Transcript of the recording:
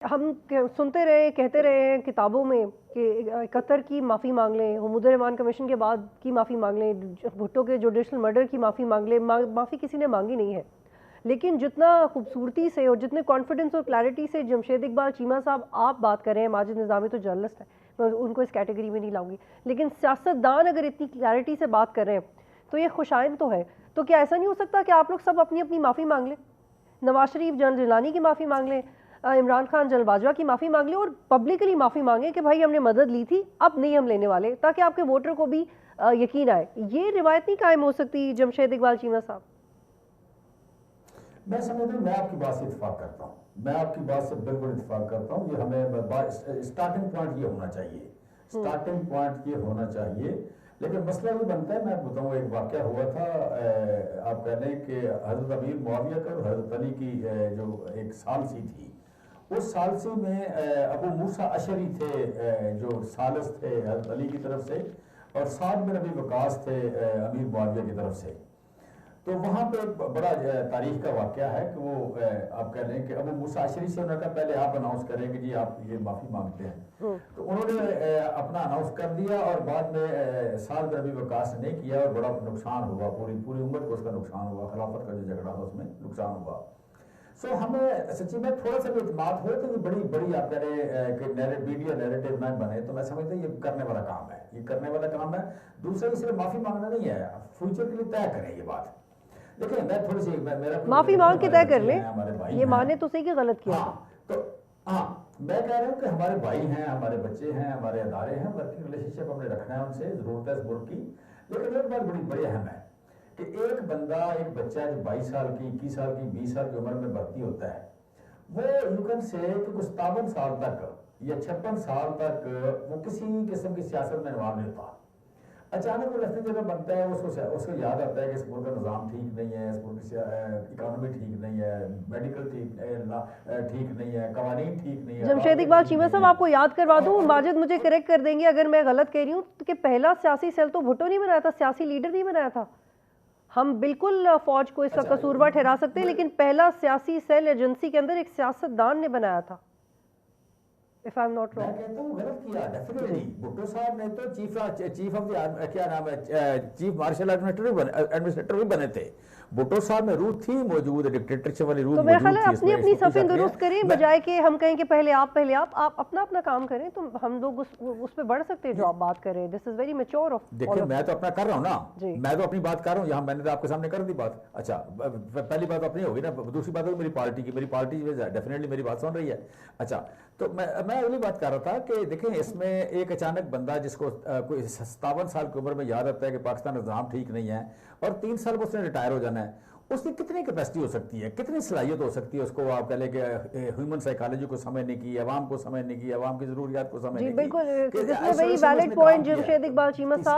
ہم سنتے رہے کہتے رہے ہیں کتابوں میں کہ قطر کی معافی مانگ لیں، حمود الرحمان کمیشن کے بعد کی معافی مانگ لیں، بھٹو کے جوڈیشل مرڈر کی معافی مانگ لیں. معافی کسی نے مانگی نہیں ہے، لیکن جتنا خوبصورتی سے اور جتنے کانفیڈنس اور کلیئرٹی سے جمشید اقبال چیمہ صاحب آپ بات کر رہے ہیں، ماجد نظامی تو جرنلسٹ ہیں، میں ان کو اس کیٹیگری میں نہیں لاؤں گی، لیکن سیاستدان اگر اتنی کلیئرٹی سے بات کر رہے ہیں تو یہ خوشائند تو ہے. تو کیا ایسا نہیں ہو سکتا کہ آپ لوگ سب اپنی اپنی معافی مانگ لیں؟ نواز شریف جنرل جیلانی کی معافی مانگ لیں، عمران خان جنرل باجوہ کی معافی مانگ لیں اور پبلکلی معافی مانگیں کہ بھائی ہم نے مدد لی تھی، اب نہیں ہم لینے والے، تاکہ آپ کے ووٹر کو بھی یقین آئے. یہ روایت نہیں قائم ہو سکتی جمشید اقبال چیمہ صاحب؟ میں سمجھتا ہوں، میں آپ کی بات سے اتفاق کرتا ہوں، میں آپ کی بات سے بالکل اتفاق کرتا ہوں. یہ ہمیں سٹارٹنگ پوائنٹ یہ ہونا چاہیے، سٹارٹنگ پوائنٹ یہ ہونا چاہیے. لیکن مسئلہ یہ بنتا ہے، میں بتاؤں ایک واقعہ ہوا تھا، آپ کہہ لیں کہ حضرت امیر معاویہ کا اور حضرت علی کی جو ایک ثالثی تھی، اس ثالثی میں ابو موسیٰ اشعری تھے جو ثالث تھے حضرت علی کی طرف سے، اور سعد بن ابی وقاص تھے امیر معاویہ کی طرف سے. تو وہاں پہ بڑا تاریخ کا واقعہ ہے کہ وہ آپ کہہ لیں کہ ابو موسیٰ اشعری سے انہوں نے کہا پہلے آپ اناؤنس کریں کہ جی آپ یہ معافی مانگتے ہیں. تو انہوں نے اپنا اناؤنس کر دیا اور بعد میں سعد بن ابی وقاص نے نہیں کیا اور بڑا نقصان ہوا، پوری امت کو اس کا نقصان ہوا، خلافت کا جو جھگڑا تھا اس میں نقصان ہوا. سو ہمیں سچی میں تھوڑا سا بھی اعتماد ہو تو یہ بڑی آپ کہہ رہے ہیں کہ میڈیا نیریٹو نہ بنے، تو میں سمجھتا ہوں یہ کرنے والا کام ہے، یہ کرنے والا کام ہے. دوسرا اس لیے معافی مانگنا نہیں ہے، فیوچر کے لیے طے کریں یہ بات. دیکھیں میں تھوڑی سی معافی مانگ کے طے کر لیں، یہ مانے تو صحیح کہ غلط کیا. ہاں میں کہہ رہا ہوں کہ ہمارے بھائی ہیں، ہمارے بچے ہیں، ہمارے ادارے ہیں، ورکنگ ریلیشن شپ ہم نے رکھنا ہے ان سے، ضرورت ہے اس ملک کی. لیکن ایک بات بڑی اہم ہے کہ ایک بندہ، ایک بچہ جو 22 سال کی، 21 سال کی، 20 سال کی عمر میں بھرتی ہوتا ہے، وہ یو کین سے کہ کچھ 57 سال تک یا 56 سال تک وہ کسی قسم کی سیاست میں انوالو نہیں ہوتا. اچانک وہ رستے جگہ بنتا ہے، اس کو یاد آتا ہے کہ اس ملک کا نظام ٹھیک نہیں ہے، اس ملک کی اکانومی ٹھیک نہیں ہے، میڈیکل ٹھیک نہیں ہے، قوانین ٹھیک نہیں ہے. جمشید اقبال چیمہ صاحب آپ کو یاد کروا دوں، ماجد مجھے کریکٹ کر دیں گے اگر میں غلط کہہ رہی ہوں، کہ پہلا سیاسی سیل تو بھٹو نہیں بنایا تھا، سیاسی لیڈر نہیں بنایا تھا. ہم بالکل فوج کو اس کا قصوروار ٹھہرا سکتے ہیں، لیکن پہلا سیاسی سیل ایجنسی کے اندر ایک سیاستدان نے بنایا تھا. if I'm not wrong. میں کہتا ہوں غلط کیا ڈیفینیٹلی. بھٹو صاحب نے تو چیف آف دی کیا نام ہے، چیف مارشل ایڈمنسٹریٹر بھی بنے تھے. بھٹو صاحب میں روح تھی موجود، ڈکٹیٹرشپ والی روح تو میرا موجود خیال تھی. ہے اپنی صفیں درست کریں، بجائے کہ ہم کہیں کہ پہلے آپ اپنا کام کریں، تو ہم لوگ اس پہ بڑھ سکتے ہیں جو آپ بات کر رہے ہیں. دس از ویری میچور آف. دیکھیں میں تو اپنا کر رہا ہوں نا، میں تو اپنی بات کر رہا ہوں، یہاں میں نے تو آپ کے سامنے کر دی بات. اچھا پہلی بات اپنی ہوگی نا، دوسری بات ہوگی میری پارٹی کی. میری پارٹی ڈیفینیٹلی میری بات سن رہی ہے. اچھا تو میں اگلی بات کر رہا تھا کہ دیکھیں اس میں ایک اچانک بندہ جس کو کوئی 57 سال کی عمر میں یاد آتا ہے کہ پاکستان نظام ٹھیک نہیں ہے، اور 3 سال میں اس نے ریٹائر ہو جانا ہے، اس کی کتنی کیپیسٹی ہو سکتی ہے، کتنی صلاحیت ہو سکتی ہے اس کو، آپ کہہ لیں کہ ہیومن سائیکالوجی کو سمجھنے کی، عوام کو سمجھنے کی، عوام کی ضروریات کو سمجھنے کی. جی بالکل، very valid point Jamshed Iqbal Cheema صاحب.